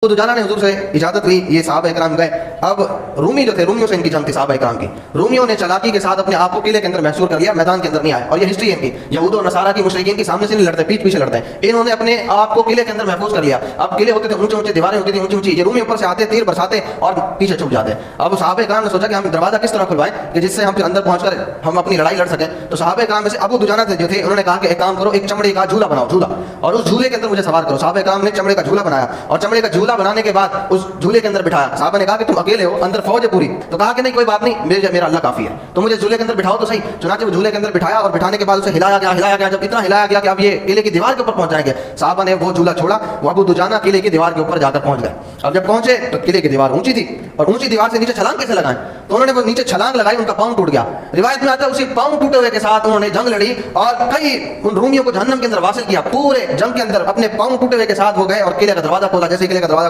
तो दुजाना ने हुजूर से इजाजत ली, ये सहाबा इकराम गए। अब रूमी जो थे, रूमियों से इनकी जंग थी सहाबा इकराम की। रूमियों ने चालाकी के साथ अपने आप को किले के अंदर महसूर कर लिया, मैदान के अंदर नहीं आए। और ये हिस्ट्री है इनकी, यहूद और नसारा की मुशरिकीन की सामने से नहीं लड़ते, पीठ पीछे लड़ते हैं। इन्होंने अपने आप को किले के अंदर महफूज कर लिया। अब किले होते थे ऊंचे ऊंचे, दीवारें होती थी ऊंची ऊंची, ये रूमी ऊपर से आते, तीर बरसाते और पीछे छुप जाते। अब सहाबा इकराम ने सोचा कि हम दरवाजा किस तरह खुलवाएं कि जिससे हम अंदर पहुंचकर हम अपनी लड़ाई लड़ सकें। तो सहाबा इकराम में से अबू दुजाना थे जो थे, उन्होंने कहा कि एक काम करो, एक चमड़े का झूला बनाओ, झूला, और उस झूले के अंदर मुझे सवार करो। सहाबा इकराम ने चमड़े का झूला बनाया और चमड़े का झूला बनाने के बाद उस झूले के अंदर बिठाया। साहबा ने कहा कि तुम अकेले हो, अंदर फौज है पूरी। तो कहा कि नहीं कोई बात नहीं, मेरा अल्लाह काफी है, तो मुझे झूले के अंदर बिठाओ तो सही। चुनांचे वो झूले के अंदर बिठाया और बिठाने के बाद उसे हिलाया गया। जब इतना हिलाया गया कि अब ये किले की दीवार के ऊपर पहुंच जाएंगे, साहबा ने वो झूला छोड़ा, वो अबू दुजाना किले की दीवार के ऊपर जाकर पहुंच गए। अब जब पहुंचे तो किले की दीवार ऊंची थी और ऊंची दीवार से नीचे छलांग कैसे लगाएं, तो उन्होंने वो नीचे छलांग लगाई, उनका पांव टूट गया। रिवायत में आता है उसी पांव टूटे हुए के साथ उन्होंने जंग लड़ी और कई उन रूमियों को जहन्नम के अंदर वासिल किया। पूरे जंग के अंदर अपने पांव टूटे हुए के साथ वो गए और किले का दरवाजा खोला। जैसे किले का दरवाजा